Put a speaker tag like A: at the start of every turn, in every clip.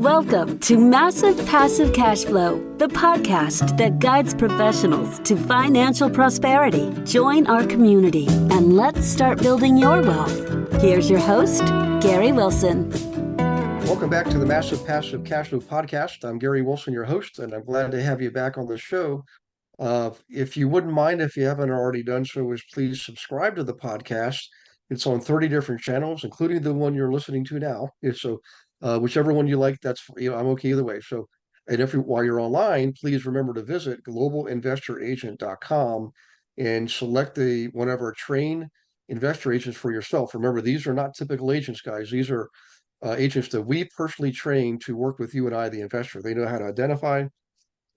A: Welcome to Massive Passive Cash Flow, the podcast that guides professionals to financial prosperity. Join our community and let's start building your wealth. Here's your host, Gary Wilson.
B: Welcome back to the Massive Passive Cash Flow podcast. I'm Gary Wilson, your host, and I'm glad to have you back on the show. If you wouldn't mind, if you haven't already done so, is please subscribe to the podcast. It's on 30 different channels, including the one you're listening to now. So whichever one you like, I'm okay either way. So, and while you're online, please remember to visit globalinvestoragent.com and select one of our trained investor agents for yourself. Remember, these are not typical agents, guys. These are agents that we personally train to work with you and I, the investor. They know how to identify,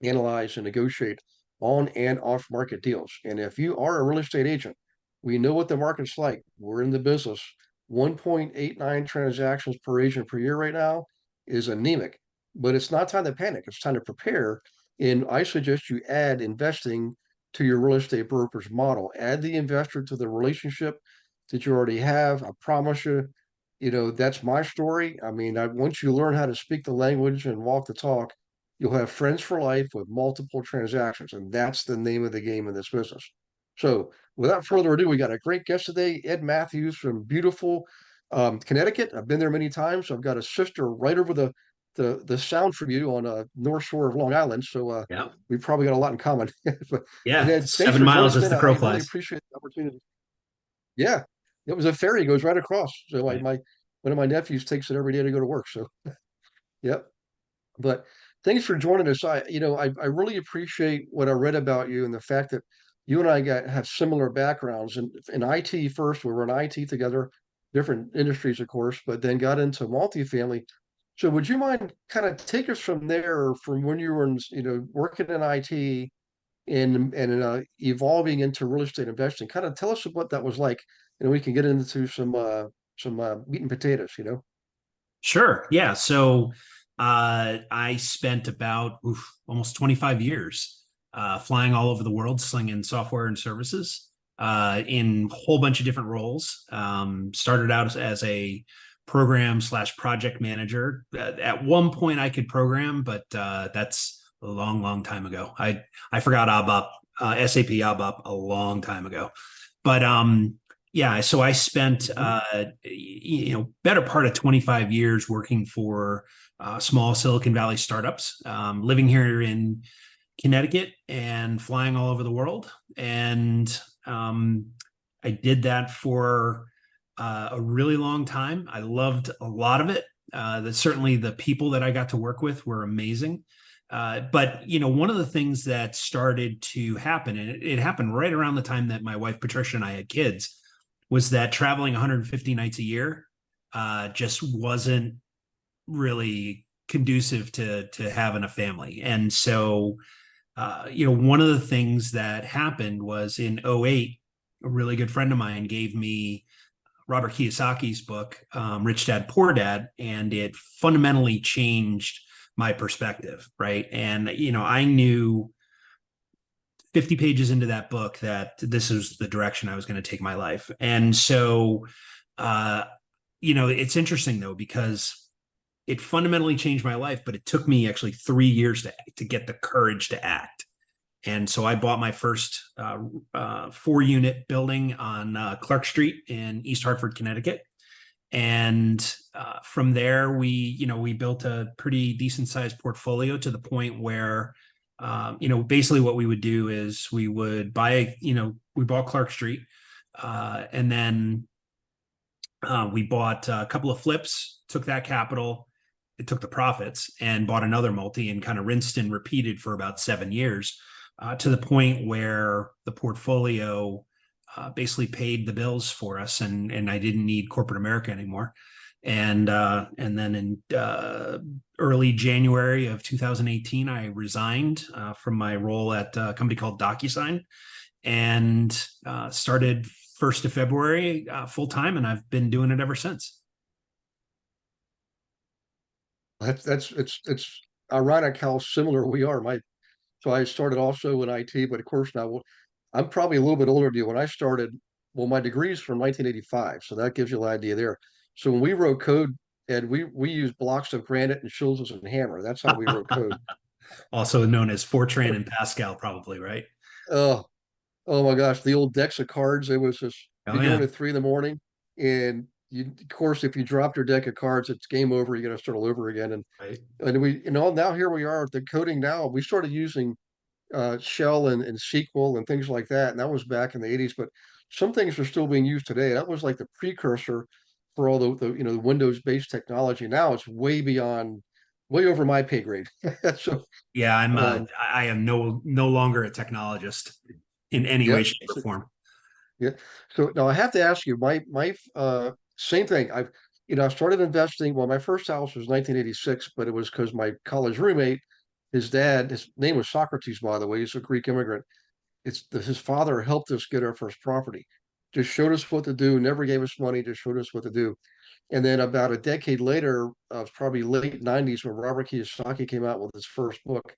B: analyze, and negotiate on and off market deals. And if you are a real estate agent, we know what the market's like. We're in the business. 1.89 transactions per agent per year right now is anemic, but it's not time to panic. It's time to prepare. And I suggest you add investing to your real estate broker's model. Add the investor to the relationship that you already have. I promise you, that's my story. I mean, once you learn how to speak the language and walk the talk, you'll have friends for life with multiple transactions, and that's the name of the game in this business. So without further ado, we got a great guest today, Ed Mathews from beautiful Connecticut. I've been there many times. I've got a sister right over the sound from you on North Shore of Long Island. So
C: Yeah.
B: We've probably got a lot in common.
C: Yeah.
B: Ed,
C: 7 miles as the crow
B: I really
C: flies.
B: appreciate the opportunity. Yeah, it was a ferry goes right across. So
C: Right.
B: One of my nephews takes it every day to go to work. So, yep. But thanks for joining us. I really appreciate what I read about you and the fact that you and I have similar backgrounds in IT first. We were in IT together, different industries, of course, but then got into multifamily. So would you mind kind of take us from there, from when you were working in IT and evolving into real estate investing? Kind of tell us what that was like, and we can get into some meat and potatoes.
C: Sure. Yeah. So I spent about almost 25 years flying all over the world, slinging software and services in a whole bunch of different roles. Started out as a program/project manager. At one point I could program, but that's a long time ago. I forgot ABAP, SAP ABAP a long time ago. But yeah, so I spent better part of 25 years working for small Silicon Valley startups, living here in Connecticut and flying all over the world. And I did that for a really long time. I loved a lot of it. Certainly the people that I got to work with were amazing. But one of the things that started to happen, and it happened right around the time that my wife Patricia and I had kids, was that traveling 150 nights a year just wasn't really conducive to having a family. And so, one of the things that happened was in 2008, a really good friend of mine gave me Robert Kiyosaki's book, Rich Dad, Poor Dad, and it fundamentally changed my perspective, right? And, I knew 50 pages into that book that this is the direction I was going to take my life. And so, it's interesting though, because it fundamentally changed my life, but it took me actually 3 years to get the courage to act. And so I bought my first 4-unit building on Clark Street in East Hartford, Connecticut. And from there, we built a pretty decent sized portfolio to the point where, basically what we would do is we would we bought Clark Street, and then we bought a couple of flips, took that capital, it took the profits, and bought another multi and kind of rinsed and repeated for about 7 years, to the point where the portfolio basically paid the bills for us, and I didn't need corporate America anymore. And then in early January of 2018, I resigned from my role at a company called DocuSign, and started 1st of February full time, and I've been doing it ever since.
B: It's ironic how similar we are. So I started also in IT, but of course now I'm probably a little bit older than you. When I started, well, my degree is from 1985, so that gives you an idea there. So when we wrote code and we use blocks of granite and chisels and hammer. That's how we wrote code.
C: Also known as Fortran and Pascal, probably, right?
B: Oh, oh my gosh, the old decks of cards. It was just
C: Oh
B: you go
C: yeah.
B: in at 3 in the morning, and you, of course, if you dropped your deck of cards, it's game over. You got to start all over again.
C: Right.
B: And we, now here we are, the coding now. We started using Shell and SQL and things like that, and that was back in the 80s. But some things are still being used today. That was like the precursor for all the the Windows-based technology. Now it's way beyond, way over my pay grade. So,
C: Yeah,
B: um,
C: I am no longer a technologist in any way,
B: yep.
C: shape, or form.
B: Yeah. So now I have to ask you, my same thing. I started investing. Well, my first house was 1986, but it was because my college roommate, his dad, his name was Socrates, by the way. He's a Greek immigrant. His father helped us get our first property. Just showed us what to do, never gave us money, just showed us what to do. And then about a decade later, probably late 90s, when Robert Kiyosaki came out with his first book.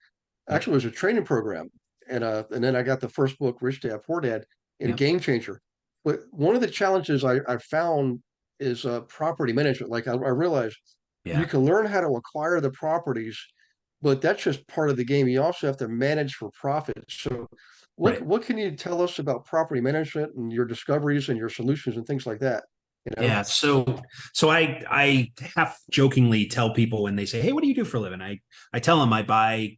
C: Yep.
B: Actually, it was a training program. And then I got the first book, Rich Dad Poor Dad, and
C: Yep.
B: Game Changer. But one of the challenges I found is property management. Like I realized you
C: Yeah.
B: can learn how to acquire the properties, but that's just part of the game. You also have to manage for profit. So
C: Right.
B: what can you tell us about property management and your discoveries and your solutions and things like that? You know?
C: Yeah. So I half jokingly tell people when they say, "Hey, what do you do for a living?" I tell them I buy,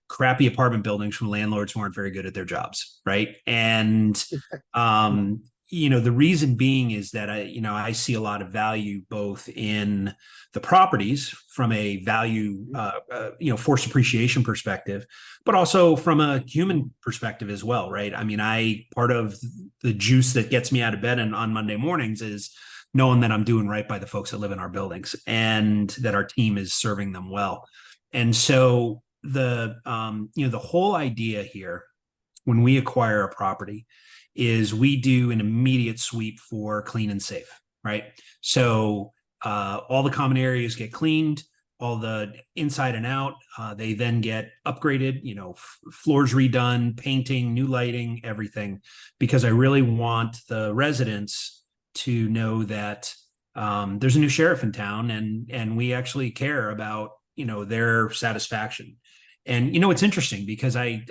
C: crappy apartment buildings from landlords who aren't very good at their jobs, right? And the reason being is that I see a lot of value both in the properties from a value forced appreciation perspective, but also from a human perspective as well, right? I mean, part of the juice that gets me out of bed on Monday mornings is knowing that I'm doing right by the folks that live in our buildings and that our team is serving them well. And so the whole idea here when we acquire a property is we do an immediate sweep for clean and safe, right? So all the common areas get cleaned, all the inside and out. They then get upgraded, floors redone, painting, new lighting, everything, because I really want the residents to know that there's a new sheriff in town, and we actually care about their satisfaction. And it's interesting because I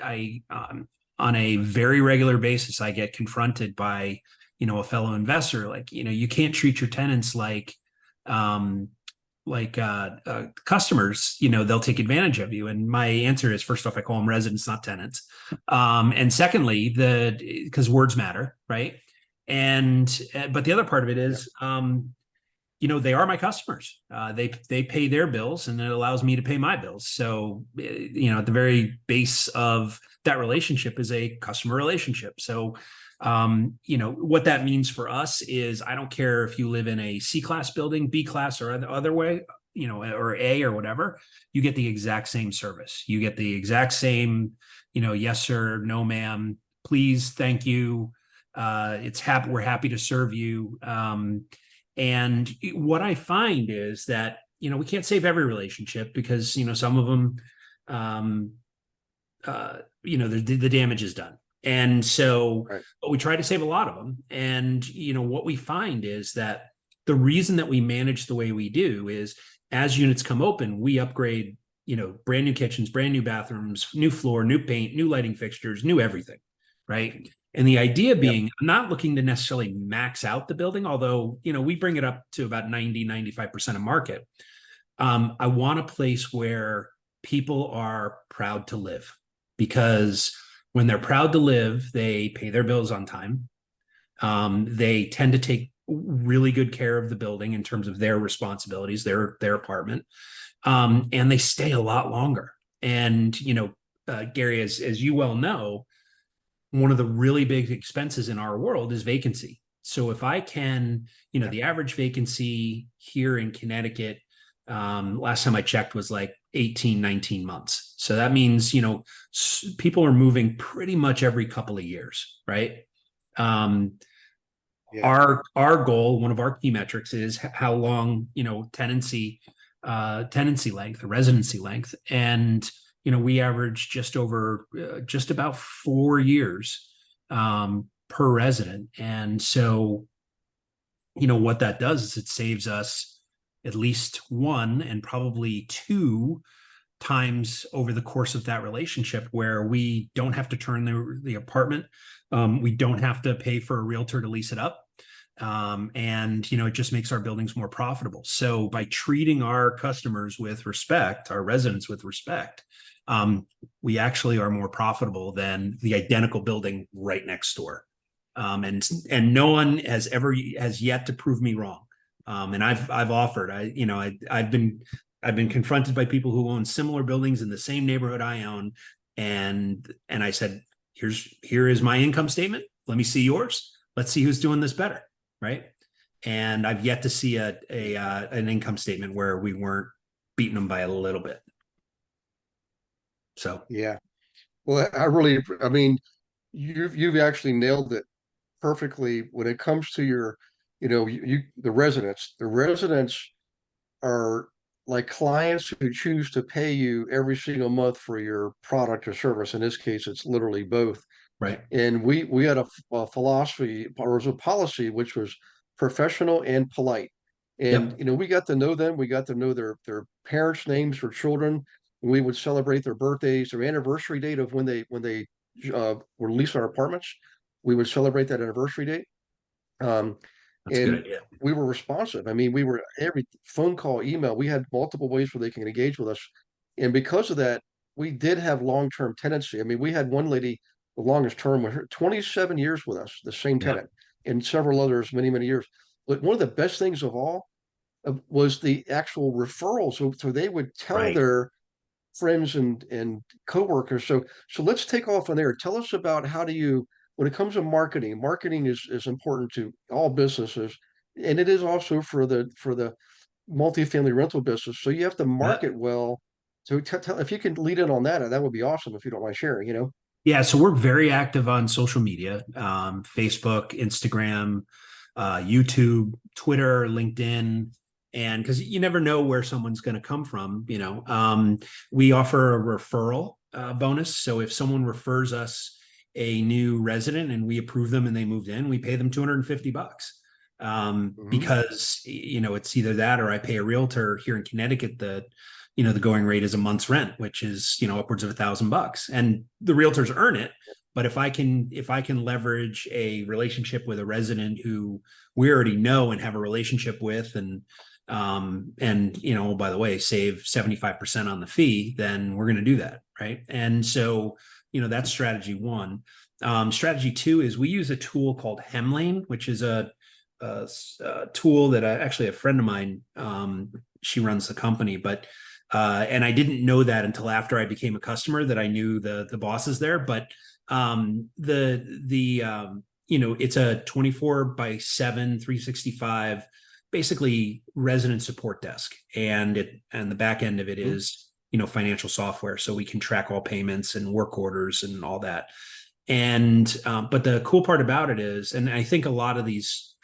C: on a very regular basis, I get confronted by, a fellow investor, like, you can't treat your tenants like customers, they'll take advantage of you. And my answer is, first off, I call them residents, not tenants. And secondly, because words matter, right? But the other part of it is, they are my customers. They pay their bills, and it allows me to pay my bills. So, at the very base of that relationship is a customer relationship. So, what that means for us is I don't care if you live in a C-class building, B-class, or other way, or A or whatever, you get the exact same service. You get the exact same, yes, sir, no, ma'am, please, thank you. We're happy to serve you. And what I find is that, we can't save every relationship because, some of them, the damage is done. And so,
B: Right.
C: but we try to save a lot of them. And, what we find is that the reason that we manage the way we do is as units come open, we upgrade, brand new kitchens, brand new bathrooms, new floor, new paint, new lighting fixtures, new everything. Right. And the idea being, I'm not looking to necessarily max out the building, although, we bring it up to about 90-95% of market. I want a place where people are proud to live, because when they're proud to live, they pay their bills on time. They tend to take really good care of the building in terms of their responsibilities, their apartment, and they stay a lot longer. And, Gary, as you well know, one of the really big expenses in our world is vacancy. So if I can, the average vacancy here in Connecticut, last time I checked, was like 18, 19 months. So that means, people are moving pretty much every couple of years, right? Our goal, one of our key metrics, is how long, tenancy length, or residency length. And we average just about 4 years per resident. And so, what that does is it saves us at least one and probably two times over the course of that relationship where we don't have to turn the apartment. We don't have to pay for a realtor to lease it up. And, it just makes our buildings more profitable. So by treating our customers with respect, our residents with respect, we actually are more profitable than the identical building right next door. And no one has yet to prove me wrong. And I've offered, I've been confronted by people who own similar buildings in the same neighborhood I own. And I said, here is my income statement. Let me see yours. Let's see who's doing this better. Right. And I've yet to see an income statement where we weren't beating them by a little bit. So,
B: Yeah. Well, I mean, you've actually nailed it perfectly when it comes to your, the residents. The residents are like clients who choose to pay you every single month for your product or service. In this case, it's literally both.
C: right.
B: And we had a philosophy, or was a policy, which was professional and polite. And
C: Yep.
B: we got to know them. We got to know their parents' names for children. We would celebrate their birthdays, their anniversary date of when they were leased our apartments. We would celebrate that anniversary date. Um,
C: That's a good
B: and
C: idea.
B: we were responsive. I mean, we were every phone call, email. We had multiple ways where they can engage with us, and because of that, we did have long-term tenancy. I mean, we had one lady, the longest term with her, 27 years with us, the same
C: Yeah.
B: tenant, and several others, many, many years. But one of the best things of all was the actual referrals. So they would tell
C: Right.
B: their friends and coworkers. So let's take off on there. Tell us about how do you, when it comes to marketing, marketing is important to all businesses, and it is also for the multifamily rental business. So you have to
C: Yeah.
B: market well. So if you can lead in on that, that would be awesome if you don't mind sharing.
C: Yeah. So we're very active on social media, Facebook, Instagram, YouTube, Twitter, LinkedIn. And because you never know where someone's going to come from, we offer a referral bonus. So if someone refers us a new resident and we approve them and they moved in, we pay them $250.
B: Hmm.
C: Because it's either that or I pay a realtor here in Connecticut the going rate is a month's rent, which is upwards of $1,000, and the realtors earn it. But if I can leverage a relationship with a resident who we already know and have a relationship with, and by the way, save 75% on the fee, then we're going to do that, right? And so that's strategy one. Strategy two is we use a tool called Hemlane, which is a tool that actually a friend of mine, she runs the company, but and I didn't know that until after I became a customer, that I knew the bosses there. But it's a 24/7, 365, basically resident support desk, and the back end of it
B: Hmm.
C: is financial software, so we can track all payments and work orders and all that. And but the cool part about it is, and I think a lot of these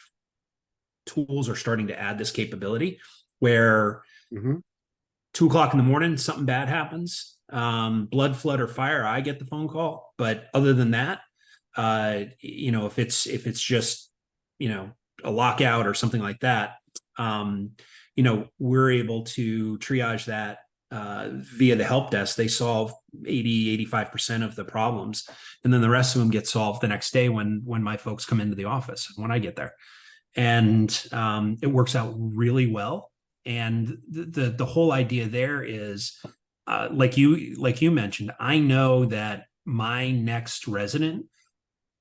C: tools are starting to add this capability, where
B: Hmm.
C: 2 o'clock in the morning, something bad happens, blood, flood, or fire, I get the phone call. But other than that, if it's just, a lockout or something like that, we're able to triage that via the help desk. They solve 85% of the problems. And then the rest of them get solved the next day when my folks come into the office, when I get there. And it works out really well. And the whole idea there is, like you mentioned, I know that my next resident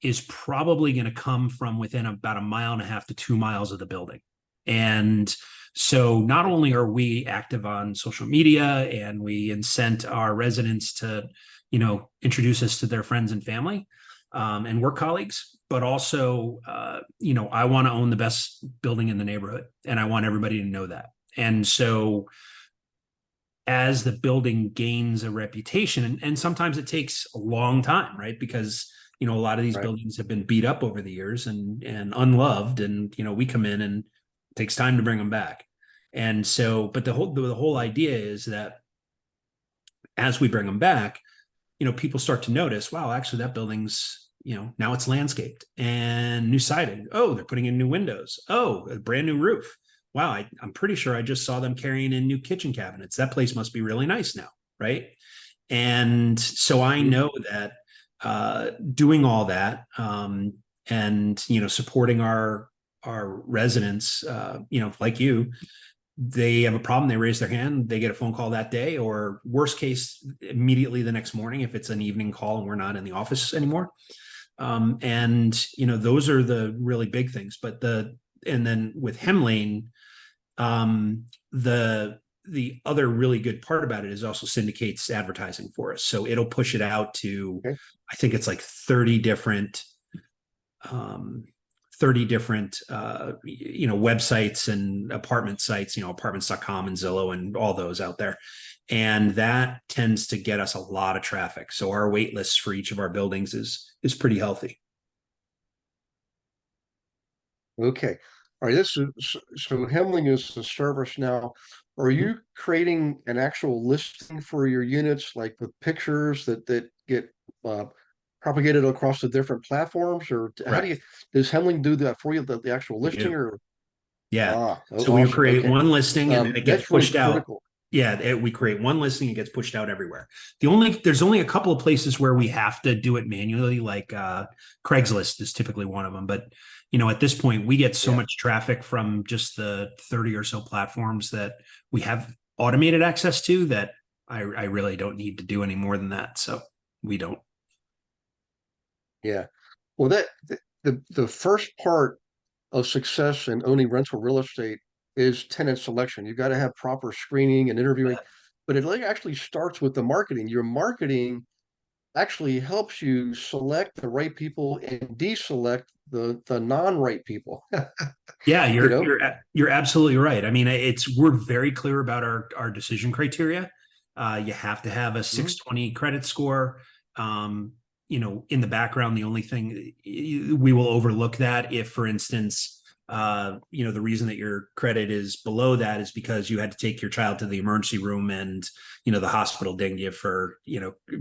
C: is probably going to come from within about 1.5 to 2 miles of the building. And so not only are we active on social media and we incent our residents to, introduce us to their friends and family and work colleagues, but also, I want to own the best building in the neighborhood, and I want everybody to know that. And so as the building gains a reputation, and sometimes it takes a long time, right? Because, a lot of these
B: Right.
C: buildings have been beat up over the years and unloved. And, we come in and it takes time to bring them back. And so, but the whole idea is that as we bring them back, people start to notice, wow, actually that building's, now it's landscaped and new siding. Oh, they're putting in new windows. Oh, a brand new roof. wow, I'm pretty sure I just saw them carrying in new kitchen cabinets. That place must be really nice now, right? And so I know that doing all that, and supporting our residents, like you, they have a problem, they raise their hand, they get a phone call that day, or worst case, immediately the next morning if it's an evening call and we're not in the office anymore. And those are the really big things. But and then with Hemlane, the other really good part about it is also syndicates advertising for us. So it'll push it out to, I think it's like 30 different websites and apartment sites, apartments.com and Zillow and all those out there. And that tends to get us a lot of traffic. So our wait lists for each of our buildings is pretty healthy.
B: Okay. All right. So Hemling is the service now. Are you creating an actual listing for your units, like with pictures that get propagated across the different platforms, or how does Hemling do that for you? The actual listing, or
C: so
B: awesome.
C: we create one listing and then it gets pushed
B: really
C: out.
B: Critical.
C: Yeah, we create one listing, it gets pushed out everywhere. There's only a couple of places where we have to do it manually, like Craigslist is typically one of them. But at this point, we get so much traffic from just the 30 or so platforms that we have automated access to that I really don't need to do any more than that. So we don't.
B: Yeah. Well, the first part of success in owning rental real estate is tenant selection. You've got to have proper screening and interviewing, but it actually starts with the marketing. Your marketing actually helps you select the right people and deselect the non-right people.
C: Yeah, you're absolutely right. I mean, we're very clear about our decision criteria. You have to have a 620 credit score. In the background, the only thing we will overlook that if, for instance, the reason that your credit is below that is because you had to take your child to the emergency room and, the hospital dinged you for,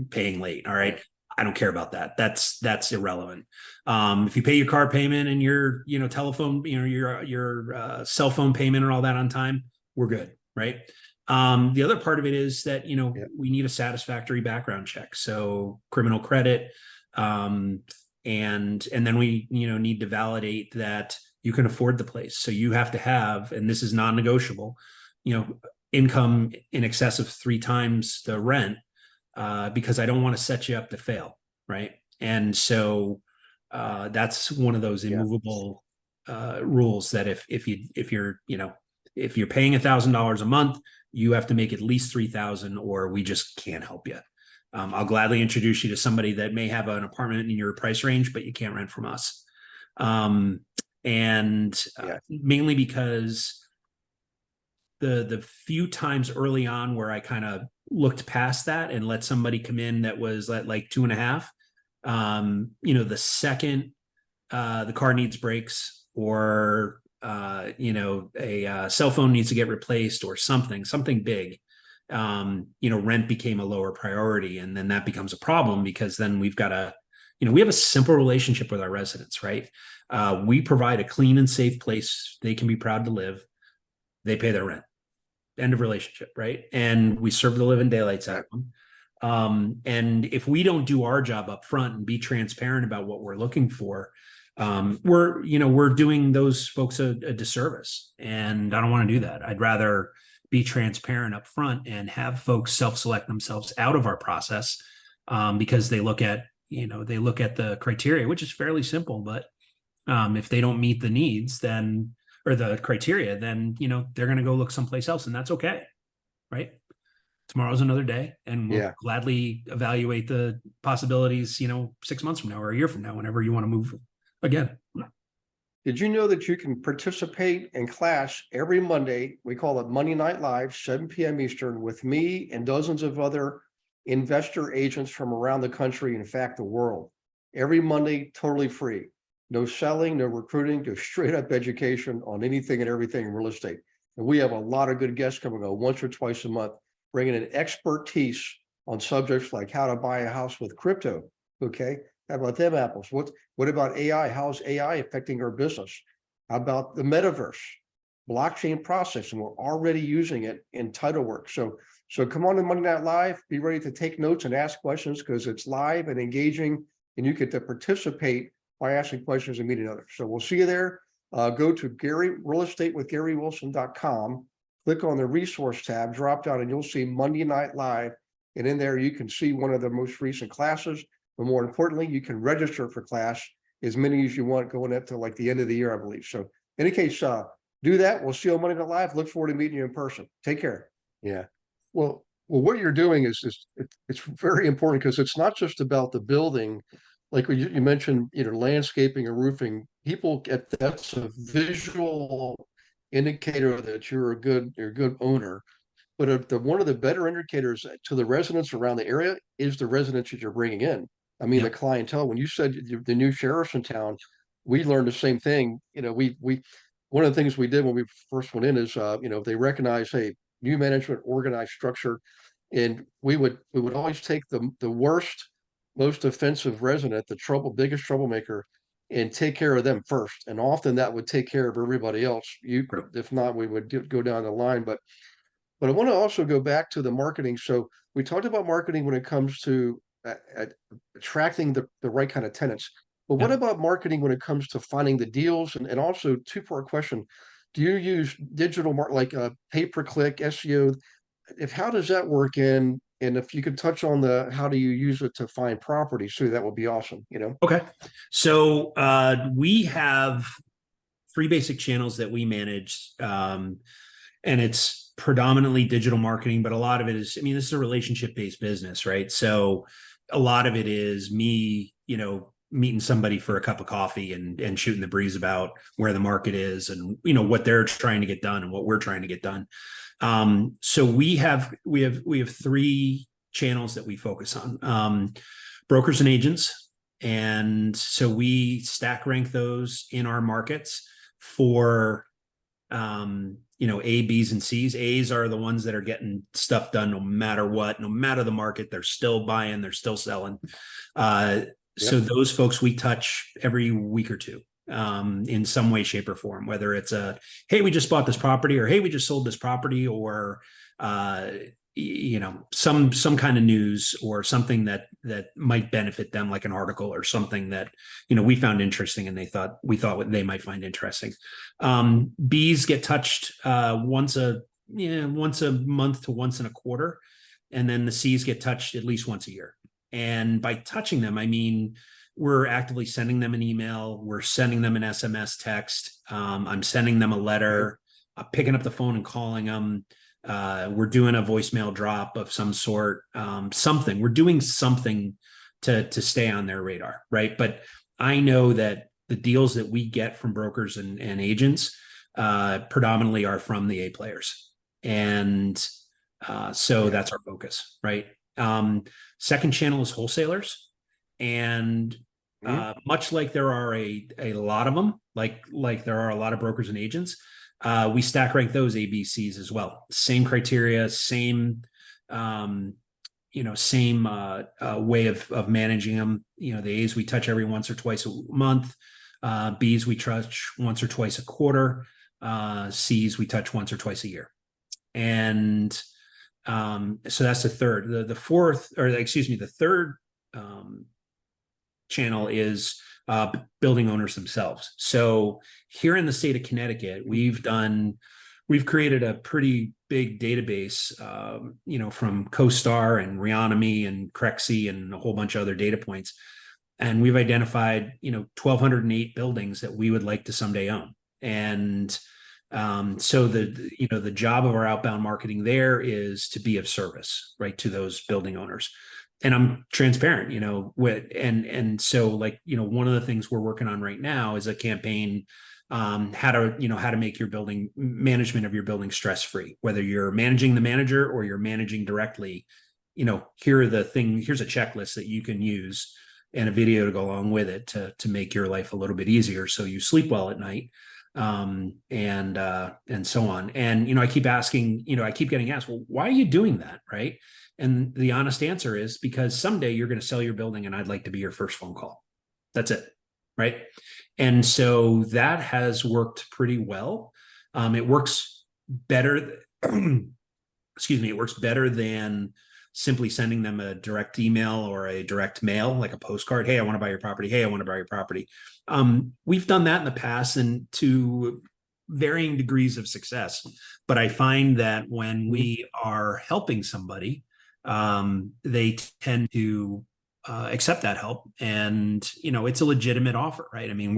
C: paying late. All right. I don't care about that. That's irrelevant. If you pay your car payment and your, telephone, your cell phone payment and all that on time, we're good. Right. The other part of it is that, we need a satisfactory background check. So criminal credit, and then we, need to validate that you can afford the place. So you have to have, and this is non-negotiable, income in excess of 3 times the rent, because I don't want to set you up to fail. Right. And so, that's one of those immovable, rules that if you're paying $1,000 a month, you have to make at least 3,000 or we just can't help you. I'll gladly introduce you to somebody that may have an apartment in your price range, but you can't rent from us. Mainly because the few times early on where I kind of looked past that and let somebody come in that was at like 2.5, the second the car needs brakes or a cell phone needs to get replaced or something big, rent became a lower priority. And then that becomes a problem because then we've got we have a simple relationship with our residents, right? We provide a clean and safe place they can be proud to live. They pay their rent. End of relationship, right? And we serve the living daylights out of them. And if we don't do our job up front and be transparent about what we're looking for, we're doing those folks a disservice, and I don't want to do that. I'd rather be transparent up front and have folks self-select themselves out of our process, because they look at the criteria, which is fairly simple, but if they don't meet the needs, then or the criteria, then they're going to go look someplace else, and that's okay, right? Tomorrow's another day, and we'll gladly evaluate the possibilities 6 months from now or a year from now, whenever you want to move again.
B: Did you know that you can participate in class every Monday? We call it Monday Night Live, 7 p.m. Eastern, with me and dozens of other investor agents from around the country, in fact, the world. Every Monday, totally free. No selling, no recruiting, just straight up education on anything and everything in real estate. And we have a lot of good guests coming on once or twice a month, bringing in expertise on subjects like how to buy a house with crypto. Okay. How about them apples? What about AI? How's AI affecting our business? How about the metaverse? blockchain process, and we're already using it in title work. So come on to Monday Night Live, be ready to take notes and ask questions, because it's live and engaging, and you get to participate by asking questions and meeting others. So we'll see you there. Go to realestateWithGaryWilson.com, click on the resource tab, drop down, and you'll see Monday Night Live. And in there, you can see one of the most recent classes, but more importantly, you can register for class as many as you want going up to like the end of the year, I believe. So in any case, do that. We'll see you on Monday Night Live. Look forward to meeting you in person. Take care. Yeah. Well, what you're doing is it's very important, because it's not just about the building. Like you mentioned, landscaping or roofing. People get, that's a visual indicator that you're a good owner. But one of the better indicators to the residents around the area is the residents that you're bringing in. I mean, the clientele. When you said the new sheriff's in town, we learned the same thing. We one of the things we did when we first went in is they recognize, hey, new management, organized structure, and we would always take the worst, most offensive resident, the biggest troublemaker, and take care of them first. And often that would take care of everybody else. If not, we would go down the line. But I want to also go back to the marketing. So we talked about marketing when it comes to attracting the right kind of tenants. But what about marketing when it comes to finding the deals? And also, two-part question: do you use digital like pay-per-click SEO? How does that work in? And if you could touch on how do you use it to find properties too, that would be awesome.
C: Okay. So we have 3 basic channels that we manage, and it's predominantly digital marketing, but a lot of it is, this is a relationship-based business, right? So a lot of it is me, meeting somebody for a cup of coffee and shooting the breeze about where the market is and, what they're trying to get done and what we're trying to get done. So we have 3 channels that we focus on, brokers and agents. And so we stack rank those in our markets for, A, B's, and C's. A's are the ones that are getting stuff done no matter what, no matter the market. They're still buying, they're still selling. So those folks we touch every week or two, in some way, shape, or form, whether it's hey, we just bought this property, or hey, we just sold this property, or some kind of news or something that might benefit them, like an article or something that we found interesting and we thought what they might find interesting. B's get touched once a month to once in a quarter, and then the C's get touched at least once a year. And by touching them, I mean we're actively sending them an email, we're sending them an SMS text, I'm sending them a letter, picking up the phone and calling them. We're doing a voicemail drop of some sort, something. We're doing something to stay on their radar, right? But I know that the deals that we get from brokers and agents predominantly are from the A players. And so that's our focus, right? Second channel is wholesalers. And much like there are a lot of them, like there are a lot of brokers and agents, we stack rank those ABCs as well. Same criteria, same way of managing them. The A's we touch every once or twice a month. B's we touch once or twice a quarter. C's we touch once or twice a year. And so that's the third. The third channel is building owners themselves. So here in the state of Connecticut, we've created a pretty big database, from CoStar and Reonomy and Crexi and a whole bunch of other data points. And we've identified, 1,208 buildings that we would like to someday own. And so the job of our outbound marketing there is to be of service, right, to those building owners. And I'm transparent, so one of the things we're working on right now is a campaign, how to make your building management of your building stress-free, whether you're managing the manager or you're managing directly. Here's a checklist that you can use and a video to go along with it to make your life a little bit easier, so you sleep well at night, and so on. And I keep getting asked, well, why are you doing that, right? And the honest answer is because someday you're going to sell your building and I'd like to be your first phone call. That's it, right? And so that has worked pretty well. It works better. Excuse me. It works better than simply sending them a direct email or a direct mail, like a postcard. Hey, I want to buy your property. Hey, I want to buy your property. We've done that in the past and to varying degrees of success. But I find that when we are helping somebody, they tend to accept that help. And, it's a legitimate offer, right? I mean,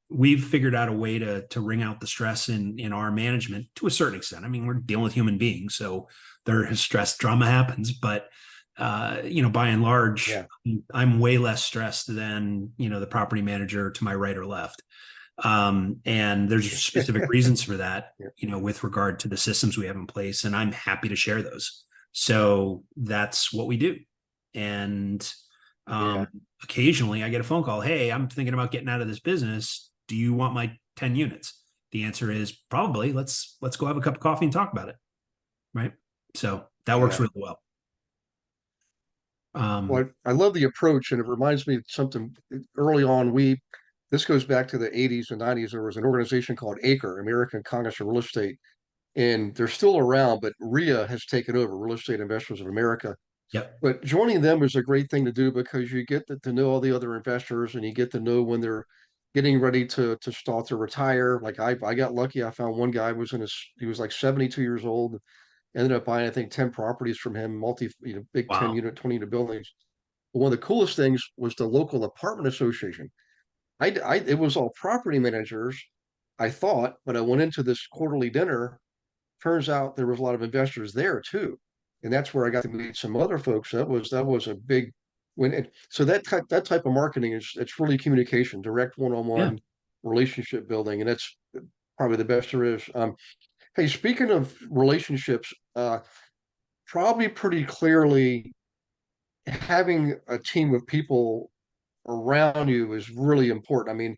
C: we've figured out a way to wring out the stress in our management to a certain extent. I mean, we're dealing with human beings, so their stress drama happens, but by and large, I'm way less stressed than, the property manager to my right or left. And there's specific reasons for that, with regard to the systems we have in place, and I'm happy to share those. So that's what we do. And occasionally I get a phone call. Hey, I'm thinking about getting out of this business. Do you want my 10 units? The answer is probably. Let's go have a cup of coffee and talk about it. Right. So that works really well.
B: Well, I love the approach, and it reminds me of something early on. This goes back to the 80s and 90s. There was an organization called ACRE, American Congress of Real Estate, and they're still around, but RIA has taken over, Real Estate Investors of America.
C: Yep.
B: But joining them is a great thing to do because you get to know all the other investors, and you get to know when they're getting ready to start to retire. Like I got lucky. I found one guy he was like 72 years old, ended up buying, I think, 10 properties from him, big
C: Wow.
B: 10 unit, 20 unit buildings. But one of the coolest things was the local apartment association. It was all property managers, I thought, but I went into this quarterly dinner. Turns out there was a lot of investors there too, and that's where I got to meet some other folks. That was a big win. So that type of marketing it's really communication, direct one-on-one relationship building, and that's probably the best there is. Hey, speaking of relationships, probably pretty clearly having a team of people around you is really important. I mean,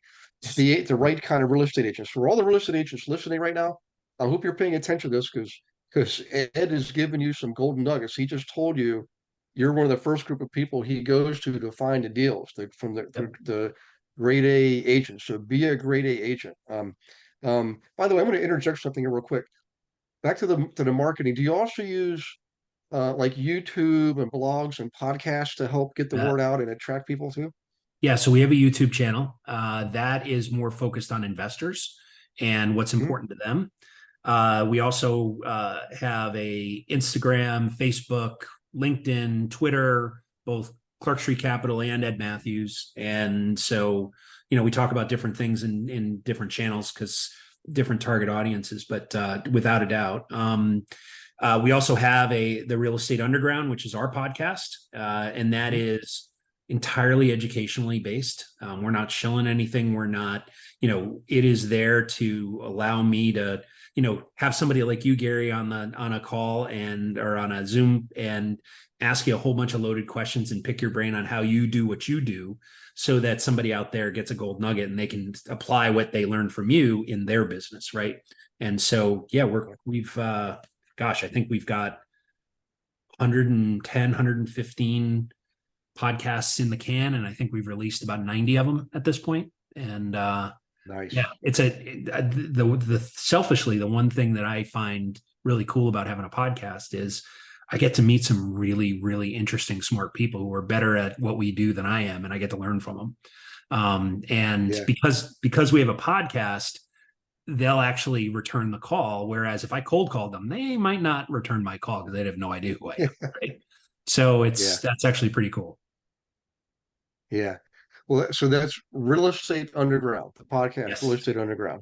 B: the right kind of real estate agents. For all the real estate agents listening right now, I hope you're paying attention to this because Ed has given you some golden nuggets. He just told you you're one of the first group of people he goes to find the deals from the grade A agents. So be a grade A agent. By the way, I'm going to interject something here real quick. Back to the marketing. Do you also use like YouTube and blogs and podcasts to help get the word out and attract people too?
C: Yeah, so we have a YouTube channel that is more focused on investors and what's important to them. We also have a Instagram, Facebook, LinkedIn, Twitter, both Clark Street Capital and Ed Mathews. And so, we talk about different things in different channels because different target audiences, but without a doubt. We also have the Real Estate Underground, which is our podcast, and that is entirely educationally based. We're not shilling anything. We're not, it is there to allow me to, have somebody like you, Gary, on a call or on a Zoom and ask you a whole bunch of loaded questions and pick your brain on how you do what you do so that somebody out there gets a gold nugget and they can apply what they learned from you in their business. Right. And so, yeah, I think we've got 110, 115 podcasts in the can, and I think we've released about 90 of them at this point. And
B: nice.
C: Yeah, it's selfishly, the one thing that I find really cool about having a podcast is I get to meet some really, really interesting, smart people who are better at what we do than I am, and I get to learn from them. Because we have a podcast, they'll actually return the call. Whereas if I cold called them, they might not return my call because they'd have no idea who I am. Right? So that's actually pretty cool.
B: Yeah. Well, so that's Real Estate Underground, the podcast,
C: Yes.
B: Real Estate Underground.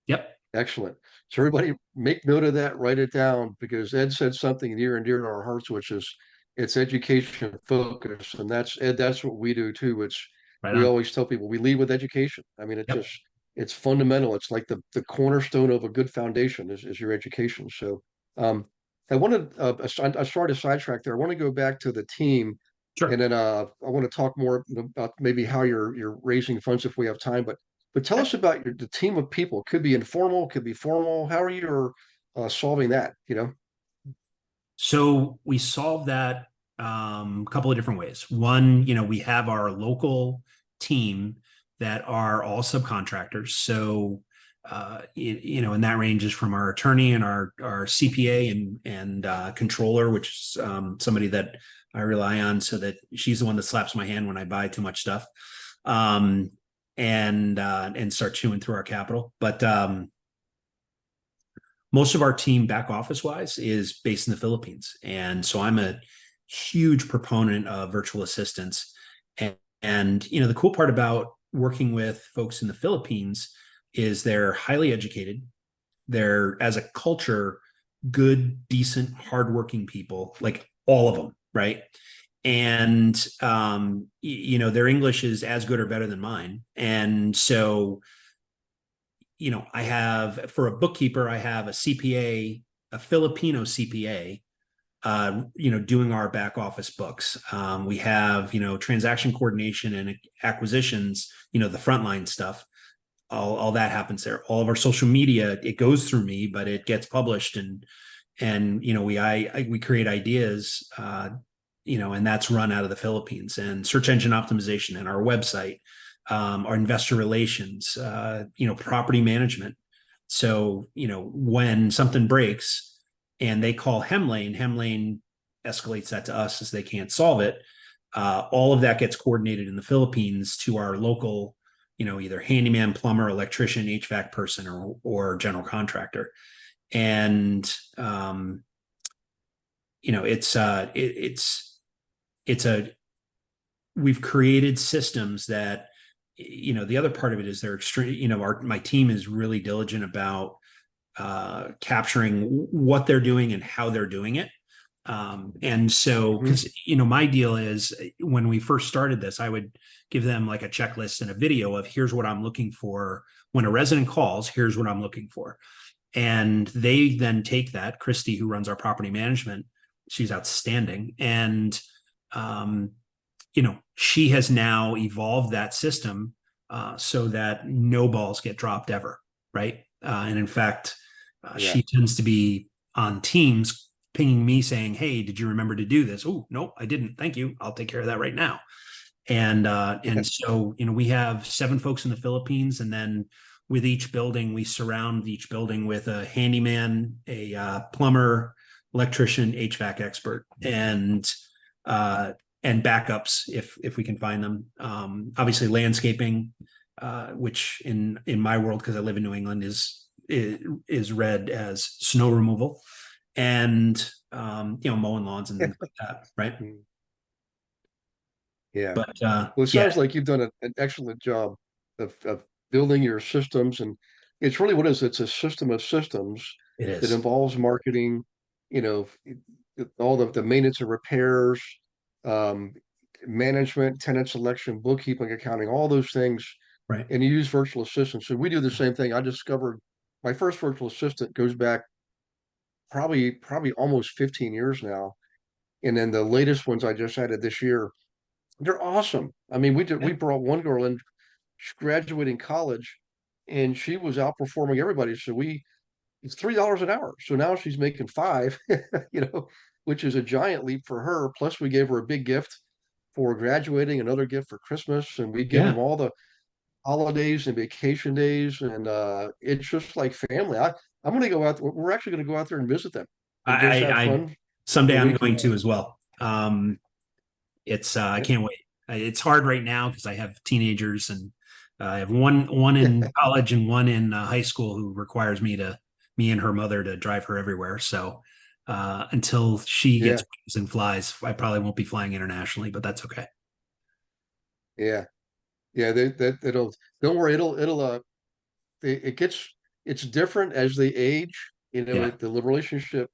C: Yep.
B: Excellent. So everybody make note of that, write it down, because Ed said something near and dear to our hearts, which is it's education focus. And that's what we do too, which we always tell people we lead with education. I mean, it's fundamental. It's like the cornerstone of a good foundation is your education. So I wanted I started a sidetrack there. I want to go back to the team.
C: Sure.
B: And then I want to talk more about maybe how you're raising funds if we have time. But tell us about the team of people. Could be informal, could be formal. How are you solving that?
C: So we solve that a couple of different ways. One, we have our local team that are all subcontractors. So and that ranges from our attorney and our CPA and controller, which is somebody that I rely on, so that she's the one that slaps my hand when I buy too much stuff, and start chewing through our capital. But most of our team, back office wise, is based in the Philippines, and so I'm a huge proponent of virtual assistants. And the cool part about working with folks in the Philippines is they're highly educated. They're, as a culture, good, decent, hardworking people, like all of them, right? And their English is as good or better than mine. And so, I have, for a bookkeeper, I have a CPA, a Filipino CPA, doing our back office books. We have, transaction coordination and acquisitions, the frontline stuff. All that happens there. All of our social media, it goes through me, but it gets published, and we create ideas, and that's run out of the Philippines. And search engine optimization and our website, our investor relations, property management. So, when something breaks and they call Hemlane escalates that to us as they can't solve it. All of that gets coordinated in the Philippines to our local, either handyman, plumber, electrician, HVAC person, or general contractor. And, we've created systems that, the other part of it is they're extreme, my team is really diligent about capturing what they're doing and how they're doing it. And so, because, my deal is, when we first started this, I would give them like a checklist and a video of, here's what I'm looking for. When a resident calls, here's what I'm looking for. And they then take that. Christy, who runs our property management, she's outstanding. And, she has now evolved that system so that no balls get dropped ever. Right. And in fact, she tends to be on Teams pinging me saying, hey, did you remember to do this? Oh, no, I didn't. Thank you. I'll take care of that right now. And so, we have 7 folks in the Philippines, and then with each building, we surround each building with a handyman, a plumber, electrician, HVAC expert, and backups if we can find them. Obviously landscaping, which in my world, because I live in New England, is read as snow removal, and mowing lawns and things like that, right?
B: Yeah.
C: But
B: Well, it sounds like you've done an excellent job of building your systems, and it's really what it is. It's a system of systems
C: it
B: that
C: is.
B: involves marketing, all the maintenance and repairs, um, management, tenant selection, bookkeeping, accounting, all those things.
C: Right.
B: And you use virtual assistants. So we do the same thing. I discovered my first virtual assistant goes back probably almost 15 years now. And then the latest ones I just added this year, they're awesome. I mean, we brought one girl in, she's graduating college, and she was outperforming everybody. So it's $3 an hour. So now she's making 5, which is a giant leap for her. Plus, we gave her a big gift for graduating, another gift for Christmas, and we give them all the holidays and vacation days, and it's just like family. I'm going to go out. We're actually going to go out there and visit them and just have fun
C: someday
B: for a
C: I'm
B: week.
C: going to as well. I can't wait. It's hard right now because I have teenagers, and I have one in college and one in high school who requires me and her mother to drive her everywhere. So until she gets wings and flies, I probably won't be flying internationally, but that's okay.
B: Yeah. Don't worry. It's different as they age. The relationship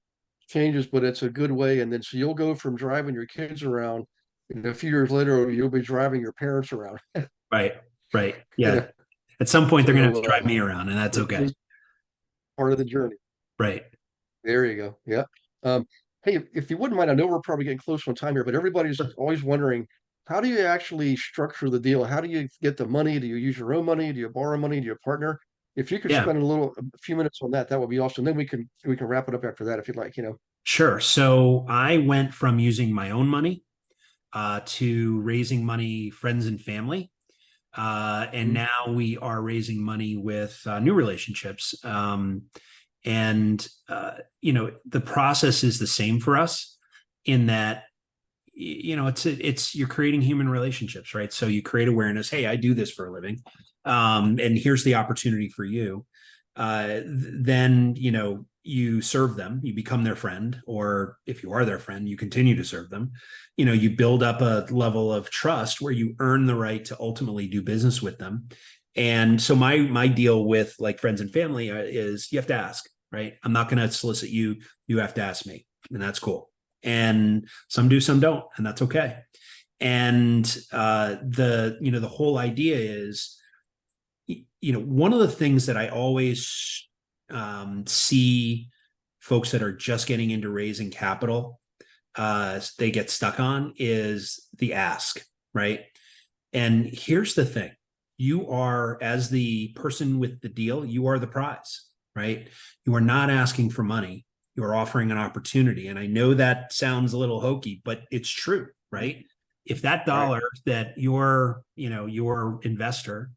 B: changes, but it's a good way. And then so you'll go from driving your kids around, and a few years later, you'll be driving your parents around.
C: Right. Yeah. At some point, they're going to have to drive me around, and that's okay.
B: Part of the journey.
C: Right.
B: There you go. Yeah. Hey, if you wouldn't mind, I know we're probably getting close on time here, but everybody's always wondering, how do you actually structure the deal? How do you get the money? Do you use your own money? Do you borrow money? Do you partner? If you could spend a few minutes on that, that would be awesome. Then we can wrap it up after that if you'd like.
C: Sure. So I went from using my own money to raising money, friends and family. And now we are raising money with new relationships. The process is the same for us in that, it's you're creating human relationships, right? So you create awareness. Hey, I do this for a living. And here's the opportunity for you. Then, you serve them, you become their friend, or if you are their friend, you continue to serve them. You build up a level of trust where you earn the right to ultimately do business with them. And so my deal with like friends and family is you have to ask, right? I'm not going to solicit you. You have to ask me, and that's cool. And some do, some don't, and that's okay. And the whole idea is, one of the things that I always see folks that are just getting into raising capital, they get stuck on is the ask, right? And here's the thing. You are, as the person with the deal, you are the prize, right? You are not asking for money. You are offering an opportunity. And I know that sounds a little hokey, but it's true, right? If that dollar that your investor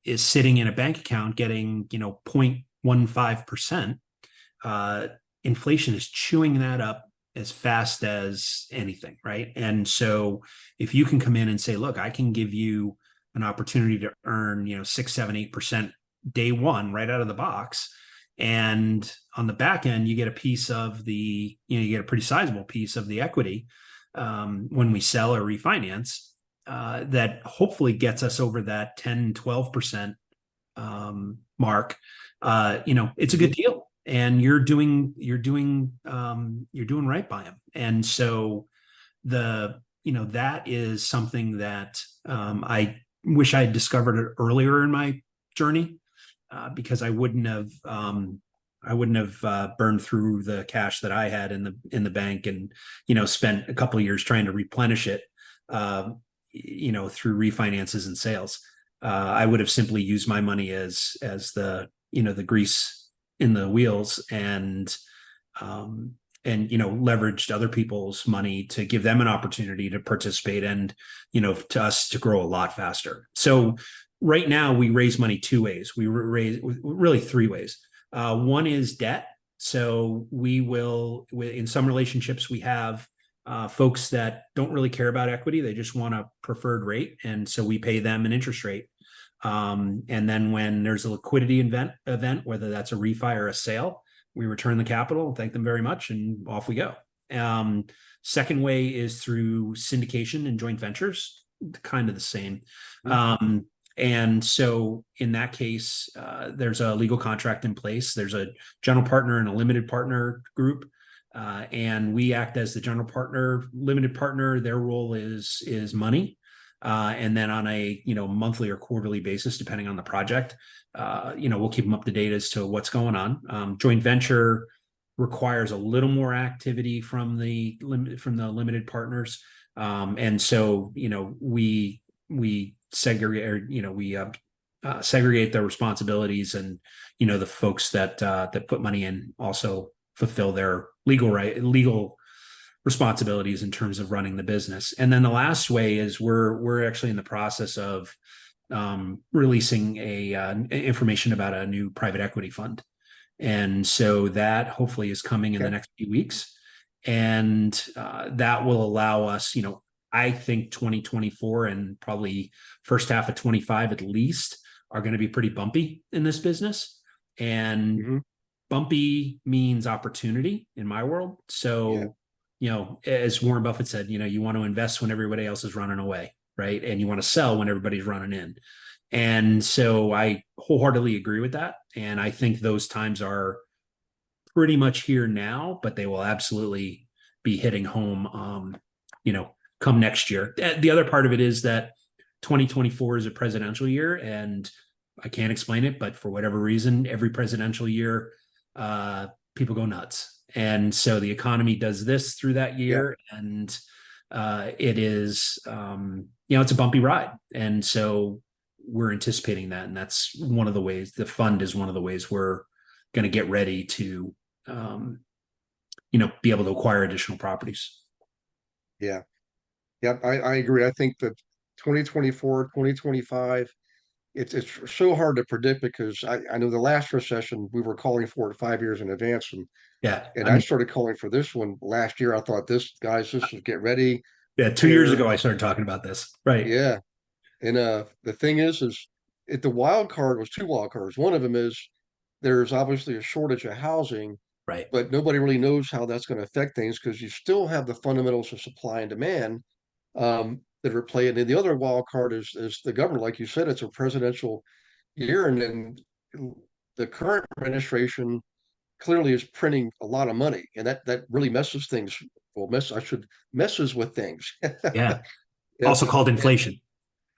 C: is sitting in a bank account getting, 0.15%, inflation is chewing that up as fast as anything, right? And so if you can come in and say, look, I can give you an opportunity to earn, 6, 7, 8% day one right out of the box. And on the back end, you get a piece of you get a pretty sizable piece of the equity when we sell or refinance, that hopefully gets us over that 10, 12% mark. It's a good deal, and you're doing right by them. And so that is something that I wish I had discovered it earlier in my journey, because I wouldn't have burned through the cash that I had in the bank and spent a couple of years trying to replenish it through refinances and sales. I would have simply used my money as the grease in the wheels, and leveraged other people's money to give them an opportunity to participate, and to us to grow a lot faster. So right now we raise money two ways. We raise really three ways. One is debt. So we will, in some relationships, we have folks that don't really care about equity. They just want a preferred rate. And so we pay them an interest rate. And then when there's a liquidity event, whether that's a refi or a sale, we return the capital, thank them very much, and off we go. Second way is through syndication and joint ventures, kind of the same. And so in that case, there's a legal contract in place. There's a general partner and a limited partner group. And we act as the general partner. Limited partner, their role is money. And then on a monthly or quarterly basis, depending on the project, we'll keep them up to date as to what's going on. Joint venture requires a little more activity from the limited partners, and so we segregate, or segregate the responsibilities, and the folks that put money in also fulfill their legal responsibilities in terms of running the business. And then the last way is we're actually in the process of releasing information about a new private equity fund. And so that hopefully is coming in the next few weeks. And that will allow us, I think 2024 and probably first half of 25 at least are going to be pretty bumpy in this business. And bumpy means opportunity in my world. So, as Warren Buffett said, you want to invest when everybody else is running away, right? And you want to sell when everybody's running in. And so I wholeheartedly agree with that. And I think those times are pretty much here now, but they will absolutely be hitting home, come next year. The other part of it is that 2024 is a presidential year, and I can't explain it, but for whatever reason, every presidential year, people go nuts. And so the economy does this through that year, and it is, it's a bumpy ride. And so we're anticipating that. And that's one of the ways, the fund is one of the ways we're going to get ready to, be able to acquire additional properties.
B: Yeah. I agree. I think that 2024, 2025. It's so hard to predict because I know the last recession we were calling for it 5 years in advance,
C: Yeah.
B: and
C: I
B: I
C: mean,
B: started calling for this one last year. I thought this is get ready,
C: yeah, 2 years
B: prepare.
C: ago I started talking about this. Right.
B: Yeah. And the thing is the wild card was two wild cards. One of them is there's obviously a shortage of housing,
C: Right.
B: but nobody really knows how that's going to affect things because you still have the fundamentals of supply and demand that are playing. And the other wild card is the government. Like you said, it's a presidential year, and then the current administration clearly is printing a lot of money, and that really messes things. Well, messes with things.
C: Yeah.
B: Yeah,
C: Also called
B: and
C: inflation.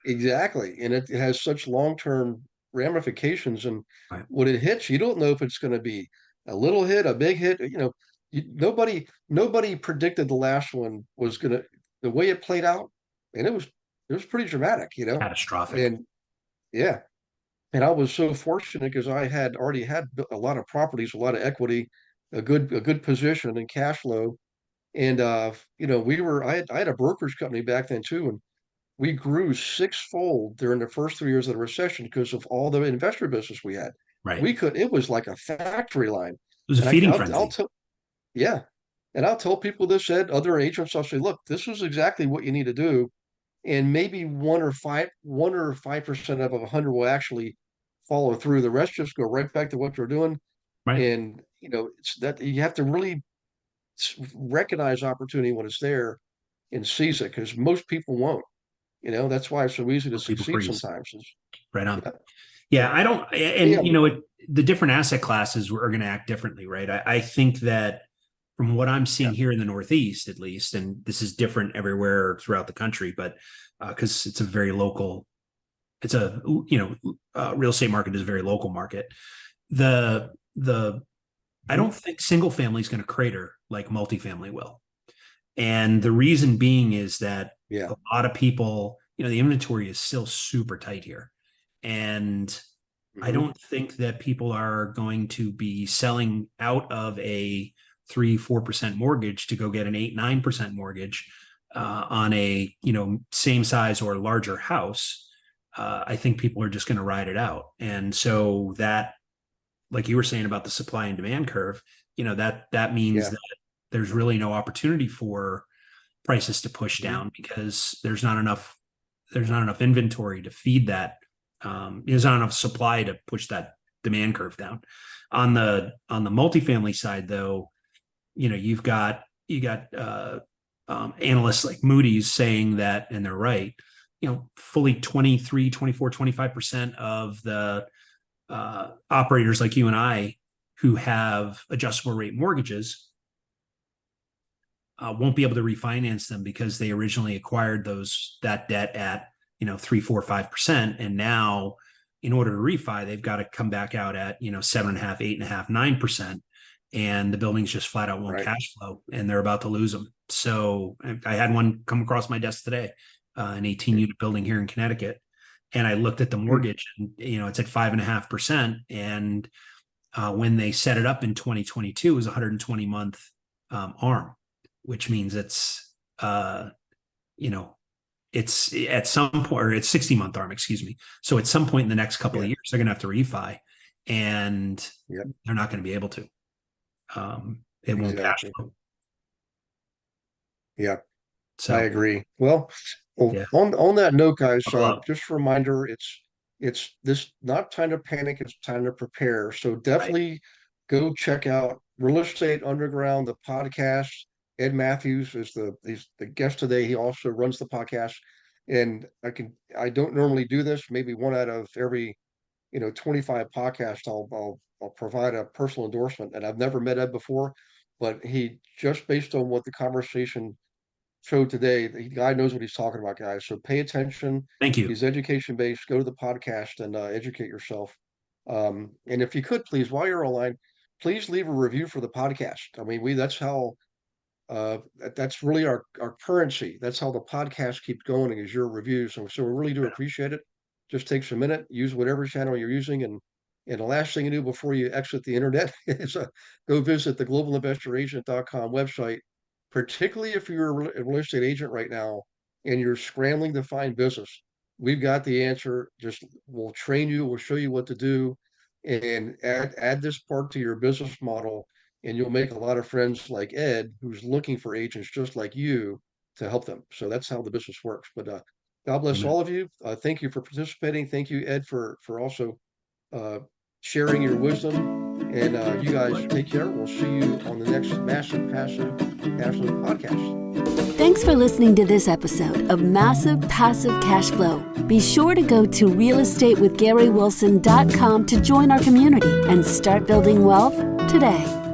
B: exactly, and it has such long-term ramifications. And
C: Right.
B: when it hits, you don't know if it's going to be a little hit, a big hit. Nobody predicted the last one was going to the way it played out, and it was pretty dramatic,
C: Catastrophic.
B: and yeah. And I was so fortunate because I had already had a lot of properties, a lot of equity, a good position and cash flow. And I had a brokerage company back then too, and we grew sixfold during the first 3 years of the recession because of all the investor business we had.
C: Right.
B: It was like a factory line.
C: It was a
B: And
C: feeding
B: I'll
C: frenzy.
B: tell, yeah. And I'll tell people this, Ed, other agents, I'll say, look, this is exactly what you need to do. And maybe 1 or 5% of 100 will actually follow through. The rest just go right back to what they're doing.
C: Right.
B: And, it's that you have to really recognize opportunity when it's there and seize it because most people won't. That's why it's so easy to
C: Most people
B: succeed
C: freeze.
B: sometimes.
C: Right on.
B: Yeah.
C: Yeah, I don't,
B: Yeah.
C: and the different asset classes are going to act differently, right? I think that from what I'm seeing
B: Yeah.
C: here in the Northeast, at least, and this is different everywhere throughout the country, but because it's a very local, it's a real estate market is a very local market. The I
B: Mhm.
C: don't think single family is going to crater like multifamily will, and the reason being is that
B: Yeah.
C: a lot of people, the inventory is still super tight here, and I
B: Mhm.
C: don't think that people are going to be selling out of a 3-4% mortgage to go get an 8-9% mortgage on a same size or larger house. I think people are just going to ride it out, and so that, like you were saying about the supply and demand curve, that means
B: Yeah.
C: that there's really no opportunity for prices to push
B: Mhm.
C: down because there's not enough inventory to feed that. There's not enough supply to push that demand curve down. On the multifamily side, though, you got analysts like Moody's saying that, and they're right. Fully 23, 24, 25% of the operators like you and I who have adjustable rate mortgages won't be able to refinance them because they originally acquired that debt at 3, 4, 5%, and now in order to refi, they've got to come back out at 7.5, 8.5, 9%, and the buildings just flat out won't
B: Right.
C: cash flow, and they're about to lose them. So I had one come across my desk today, an 18-unit building here in Connecticut, and I looked at the
B: Mhm.
C: mortgage, and it's at 5.5%, and when they set it up in 2022, it was 120-month ARM, which means uh, you know, it's at some point, or it's 60-month ARM, excuse me. So at some point in the next couple of
B: Yeah.
C: years, they're going to have to refi, and
B: Yep.
C: they're not going to be able to. It won't cash
B: Exactly.
C: flow.
B: Yeah. I
C: So
B: agree. Well,
C: yeah,
B: on that note, guys,
C: buckle up.
B: just a reminder, it's this not time to panic, it's time to prepare. So
C: Right.
B: definitely go check out Real Estate Underground, the podcast. Ed Mathews he's the guest today. He also runs the podcast. And I don't normally do this, maybe one out of every 25 podcasts, I'll provide a personal endorsement. And I've never met Ed before, but he just based on what the conversation showed today, the guy knows what he's talking about, guys. So pay attention.
C: Thank you.
B: He's education based. Go to the podcast and educate yourself. And if you could please, while you're online, please leave a review for the podcast. I mean, that's how that's really our currency. That's how the podcast keeps going is your reviews. So we really do appreciate it. Just takes a minute. Use whatever channel you're using, and the last thing you do before you exit the internet is go visit the globalinvestoragent.com website, particularly if you're a real estate agent right now. and you're scrambling to find business, we've got the answer. Just we'll train you, we'll show you what to do, and add this part to your business model, and you'll make a lot of friends like Ed, who's looking for agents just like you to help them. So that's how the business works. But God bless
C: Amen.
B: all of you. Thank you for participating. Thank you, Ed, for also sharing your wisdom. And you guys take care. We'll see you on the next Massive Passive Cash Flow podcast.
A: Thanks for listening to this episode of Massive Passive Cash Flow. Be sure to go to realestatewithgarywilson.com to join our community and start building wealth today.